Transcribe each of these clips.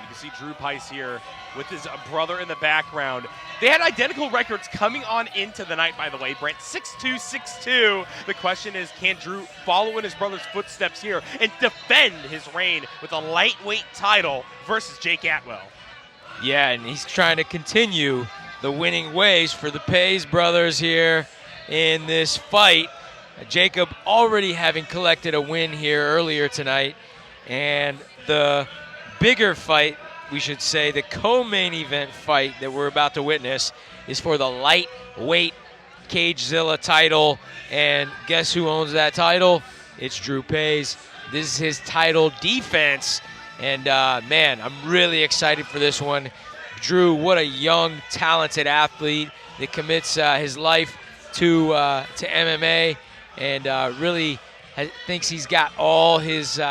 You see Drew Pais here with his brother in the background. They had identical records coming on into the night, by the way. Brent 6'2", 6'2". The question is, can Drew follow in his brother's footsteps here and defend his reign with a lightweight title versus Jake Atwell? Yeah, and he's trying to continue the winning ways for the Pais brothers here in this fight. Jacob already having collected a win here earlier tonight, and the bigger fight, we should say, the co-main event fight that we're about to witness is for the lightweight Cagezilla title, and guess who owns that title? It's Drew Pais. This is his title defense, and man, I'm really excited for this one. Drew, what a young, talented athlete that commits his life to MMA, and really thinks he's got all his...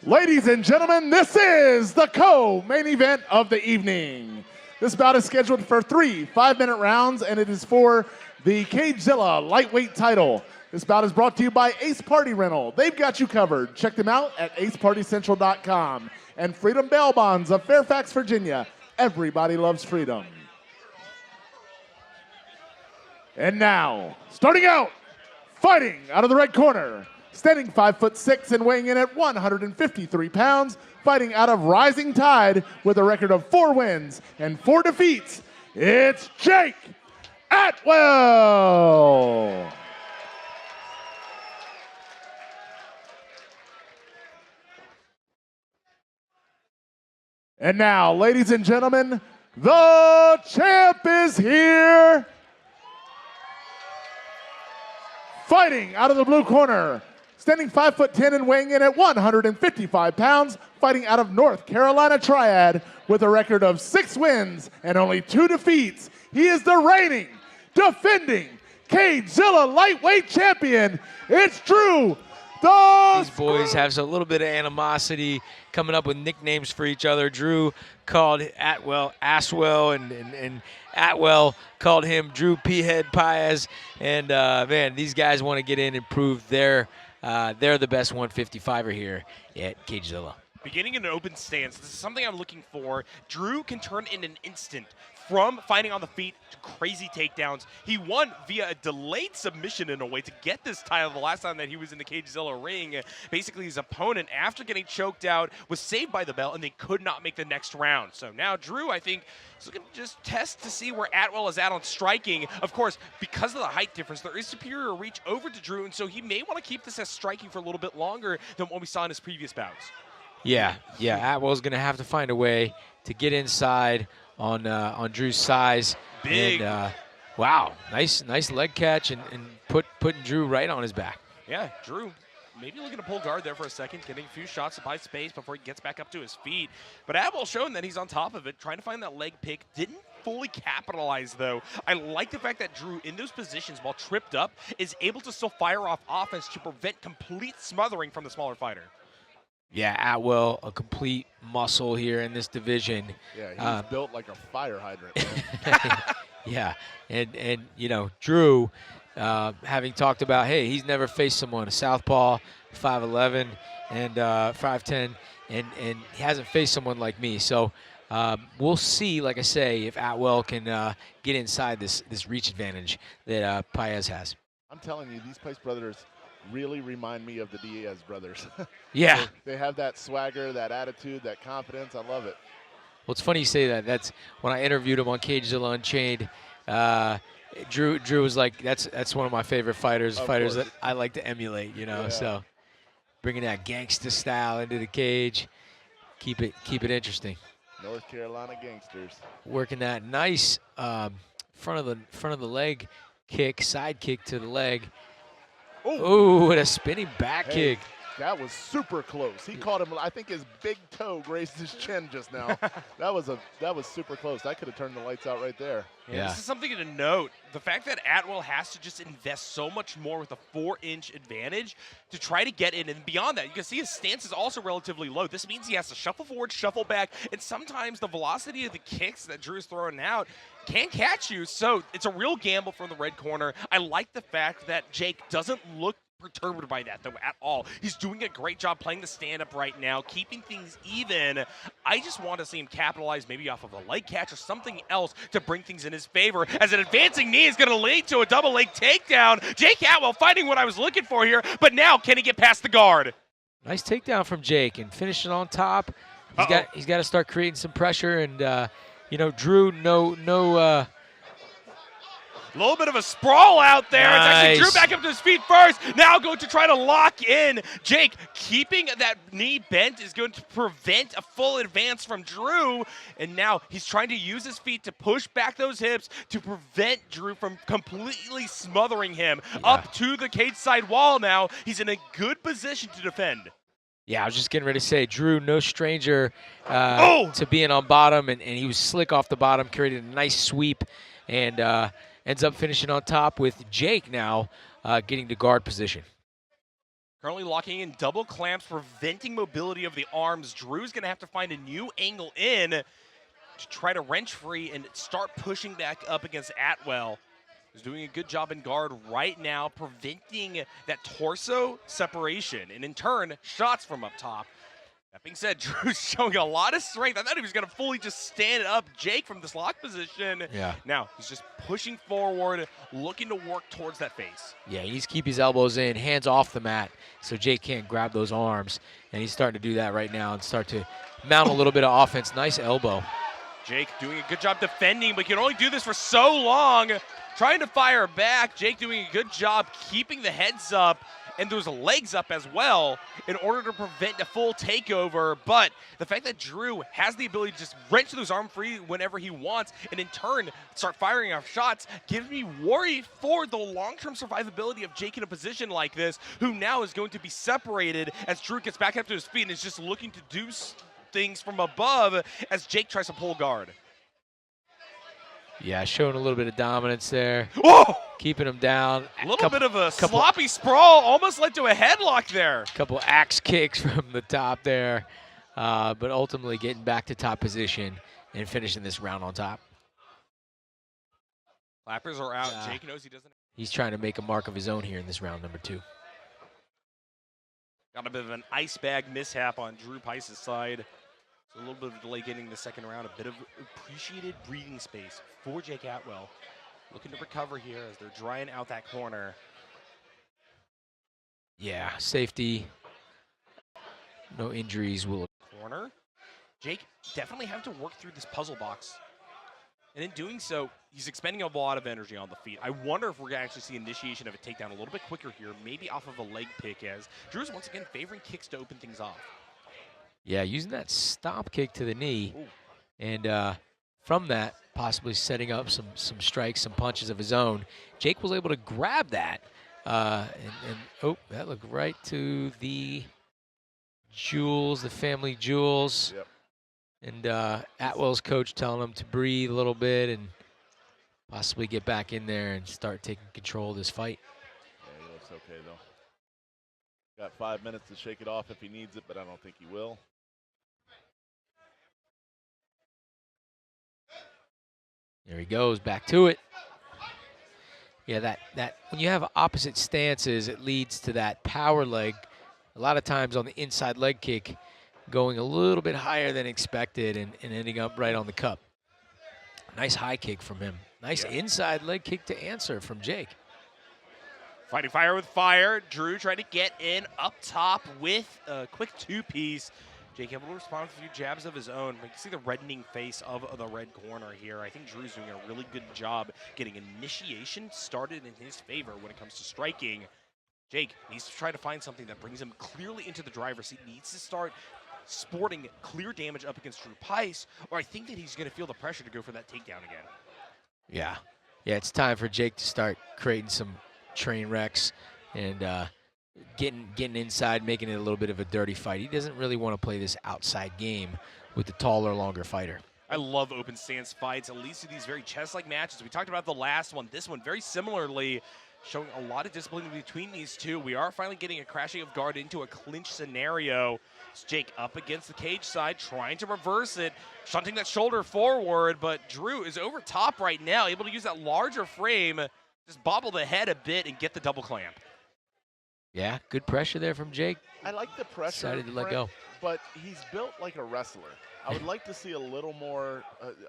Ladies and gentlemen, this is the co-main event of the evening. This bout is scheduled for 3 5-minute rounds, and it is for the Cagezilla lightweight title. This bout is brought to you by Ace Party Rental. They've got you covered. Check them out at acepartycentral.com. And Freedom Bail Bonds of Fairfax, Virginia. Everybody loves freedom. And now, starting out, fighting out of the red corner, standing 5'6" and weighing in at 153 pounds, fighting out of Rising Tide with a record of 4 wins and 4 defeats, it's Jake Atwell. And now, ladies and gentlemen, the champ is here. Fighting out of the blue corner, standing 5'10" and weighing in at 155 pounds, fighting out of North Carolina Triad with a record of 6 wins and only 2 defeats. He is the reigning, defending Cagezilla lightweight champion. It's Drew. These boys have a little bit of animosity, coming up with nicknames for each other. Drew called Atwell Asswell, and Atwell called him Drew P-Head Pais. And man, these guys want to get in and prove they're the best 155er here at Cagezilla. Beginning in an open stance, this is something I'm looking for. Drew can turn in an instant from fighting on the feet to crazy takedowns. He won via a delayed submission in a way to get this title the last time that he was in the Cagezilla ring. Basically, his opponent, after getting choked out, was saved by the bell, and they could not make the next round. So now Drew, I think, is looking to just test to see where Atwell is at on striking. Of course, because of the height difference, there is superior reach over to Drew, and so he may want to keep this as striking for a little bit longer than what we saw in his previous bouts. Yeah, Atwell's going to have to find a way to get inside on Drew's size. Big. And, wow, nice leg catch and putting Drew right on his back. Yeah, Drew maybe looking to pull guard there for a second, getting a few shots to buy space before he gets back up to his feet. But Atwell showing that he's on top of it, trying to find that leg pick. Didn't fully capitalize, though. I like the fact that Drew, in those positions, while tripped up, is able to still fire off offense to prevent complete smothering from the smaller fighter. Yeah, Atwell, a complete muscle here in this division. Yeah, he's built like a fire hydrant, man. Yeah, and you know, Drew, having talked about, hey, he's never faced someone, a southpaw, 5'11", and 5'10", and he hasn't faced someone like me. So we'll see, like I say, if Atwell can get inside this reach advantage that Pais has. I'm telling you, these Pais brothers really remind me of the Diaz brothers. Yeah. They have that swagger, that attitude, that confidence. I love it. Well, it's funny you say that. That's when I interviewed him on Cagezilla Unchained. Drew was like, that's one of my favorite fighters that I like to emulate, you know. Yeah. So bringing that gangster style into the cage, keep it interesting. North Carolina gangsters. Working that nice front of the leg kick, side kick to the leg. Oh, and a spinning back kick. That was super close. He caught him. I think his big toe grazed his chin just now. that was super close. That could have turned the lights out right there. Yeah. This is something to note. The fact that Atwell has to just invest so much more with a 4-inch advantage to try to get in. And beyond that, you can see his stance is also relatively low. This means he has to shuffle forward, shuffle back, and sometimes the velocity of the kicks that Drew's throwing out can catch you. So it's a real gamble from the red corner. I like the fact that Jake doesn't look perturbed by that, though, at all. He's doing a great job playing the stand-up right now, keeping things even. I just want to see him capitalize maybe off of a leg catch or something else to bring things in his favor, as an advancing knee is going to lead to a double leg takedown. Jake Atwell finding what I was looking for here, but now can he get past the guard? Nice takedown from Jake and finishing on top. He's got to start creating some pressure, and Drew, no. A little bit of a sprawl out there. Nice. It's actually Drew back up to his feet first. Now going to try to lock in. Jake keeping that knee bent is going to prevent a full advance from Drew. And now he's trying to use his feet to push back those hips to prevent Drew from completely smothering him up to the cage side wall now. He's in a good position to defend. Yeah, I was just getting ready to say, Drew, no stranger to being on bottom, and he was slick off the bottom, created a nice sweep, and ends up finishing on top with Jake now getting to guard position. Currently locking in double clamps, preventing mobility of the arms. Drew's going to have to find a new angle in to try to wrench free and start pushing back up against Atwell. He's doing a good job in guard right now, preventing that torso separation, and in turn, shots from up top. That being said, Drew's showing a lot of strength. I thought he was going to fully just stand up Jake from this lock position. Yeah. Now, he's just pushing forward, looking to work towards that face. Yeah, he needs to keep his elbows in, hands off the mat, so Jake can't grab those arms. And he's starting to do that right now and start to mount a little bit of offense. Nice elbow. Jake doing a good job defending, but can only do this for so long. Trying to fire back. Jake doing a good job keeping the heads up and those legs up as well in order to prevent a full takeover. But the fact that Drew has the ability to just wrench those arms free whenever he wants and in turn start firing off shots gives me worry for the long-term survivability of Jake in a position like this, who now is going to be separated as Drew gets back up to his feet and is just looking to do things from above as Jake tries to pull guard. Yeah, showing a little bit of dominance there. Whoa! Keeping him down. A little bit of a sloppy sprawl, almost led to a headlock there. Couple axe kicks from the top there, but ultimately getting back to top position and finishing this round on top. Clappers are out. Jake knows he doesn't. He's trying to make a mark of his own here in this round number 2. Got a bit of an ice bag mishap on Drew Pice's side. So a little bit of a delay getting the second round. A bit of appreciated breathing space for Jake Atwell. Looking to recover here as they're drying out that corner. Yeah, safety. No injuries will. Corner. Jake definitely have to work through this puzzle box. And in doing so, he's expending a lot of energy on the feet. I wonder if we're going to actually see initiation of a takedown a little bit quicker here, maybe off of a leg pick, as Drew's once again favoring kicks to open things off. Yeah, using that stomp kick to the knee. Ooh. And from that, possibly setting up some strikes, some punches of his own. Jake was able to grab that. Oh, that looked right to the jewels, the family jewels. Yep. And Atwell's coach telling him to breathe a little bit and possibly get back in there and start taking control of this fight. Yeah, he looks okay, though. Got 5 minutes to shake it off if he needs it, but I don't think he will. There he goes, back to it. Yeah, that when you have opposite stances, it leads to that power leg. A lot of times on the inside leg kick, going a little bit higher than expected and ending up right on the cup. Nice high kick from him. Nice inside leg kick to answer from Jake. Fighting fire with fire. Drew trying to get in up top with a quick two-piece. Jake able to respond with a few jabs of his own. You can see the reddening face of the red corner here. I think Drew's doing a really good job getting initiation started in his favor when it comes to striking. Jake needs to try to find something that brings him clearly into the driver's seat. Needs to start sporting clear damage up against Drew Pice, or I think that he's going to feel the pressure to go for that takedown again. Yeah, it's time for Jake to start creating some train wrecks and getting inside, making it a little bit of a dirty fight. He doesn't really want to play this outside game with the taller, longer fighter. I love open stance fights, at least in these very chess-like matches. We talked about the last one. This one, very similarly, showing a lot of discipline between these two. We are finally getting a crashing of guard into a clinch scenario. It's Jake up against the cage side, trying to reverse it, shunting that shoulder forward, but Drew is over top right now, able to use that larger frame, just bobble the head a bit and get the double clamp. Yeah, good pressure there from Jake. I like the pressure, Decided to let Brent, go. but he's built like a wrestler. I would like to see a little more,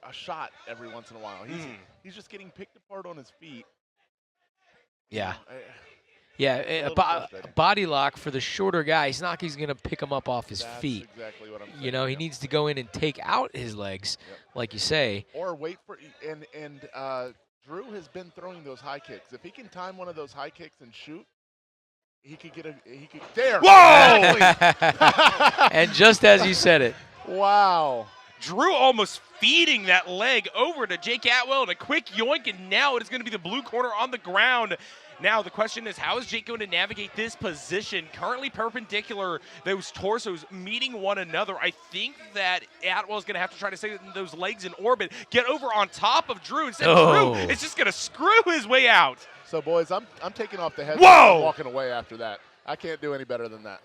a shot every once in a while. He's just getting picked apart on his feet. Yeah. I- Yeah, a a little frustrating. body lock for the shorter guy. He's not. He's going to pick him up off his That's feet. exactly what I'm saying. You know, he yep. needs to go in and take out his legs, like you say. Or wait for and Drew has been throwing those high kicks. If he can time one of those high kicks and shoot, he could get there. Whoa! And just as you said it. Wow. Drew almost feeding that leg over to Jake Atwell and a quick yoink, and now it is going to be the blue corner on the ground. Now the question is, how is Jake going to navigate this position? Currently perpendicular, those torsos meeting one another. I think that Atwell is going to have to try to stay those legs in orbit, get over on top of Drew. Instead, Drew is just going to screw his way out. So boys, I'm taking off the head. Whoa! I'm walking away after that. I can't do any better than that.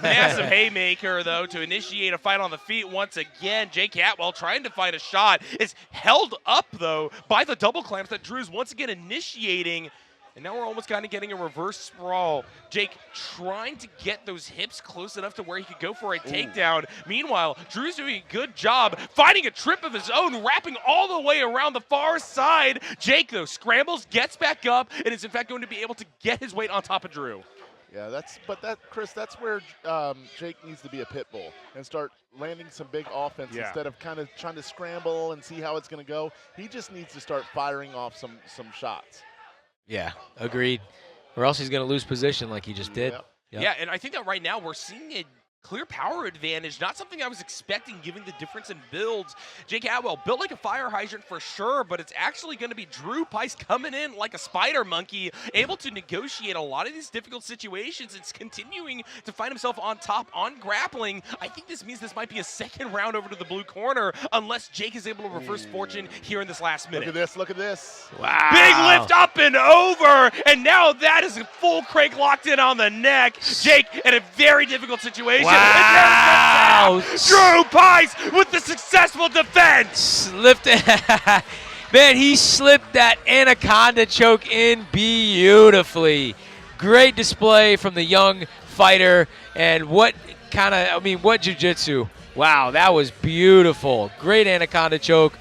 Massive haymaker, though, to initiate a fight on the feet once again. Jake Atwell trying to find a shot. Is held up, though, by the double clamps that Drew's once again initiating. And now we're almost kind of getting a reverse sprawl. Jake trying to get those hips close enough to where he could go for a takedown. Meanwhile, Drew's doing a good job finding a trip of his own, wrapping all the way around the far side. Jake, though, scrambles, gets back up, and is in fact going to be able to get his weight on top of Drew. Yeah, Chris, that's where Jake needs to be a pit bull and start landing some big offense instead of kind of trying to scramble and see how it's going to go. He just needs to start firing off some shots. Yeah, agreed. Or else he's going to lose position like he just did. Yep. Yep. Yeah, and I think that right now we're seeing a clear power advantage, not something I was expecting given the difference in builds. Jake Atwell built like a fire hydrant for sure, but it's actually going to be Drew Pais coming in like a spider monkey, able to negotiate a lot of these difficult situations. It's continuing to find himself on top on grappling. I think this means this might be a second round over to the blue corner unless Jake is able to reverse fortune here in this last minute. Look at this. Wow. Big lift up and over, and now that is a full crank locked in on the neck. Jake in a very difficult situation. Wow. Drew Pais with the successful defense. Slipped it. Man, he slipped that anaconda choke in beautifully. Great display from the young fighter. And what jiu-jitsu. Wow, that was beautiful. Great anaconda choke.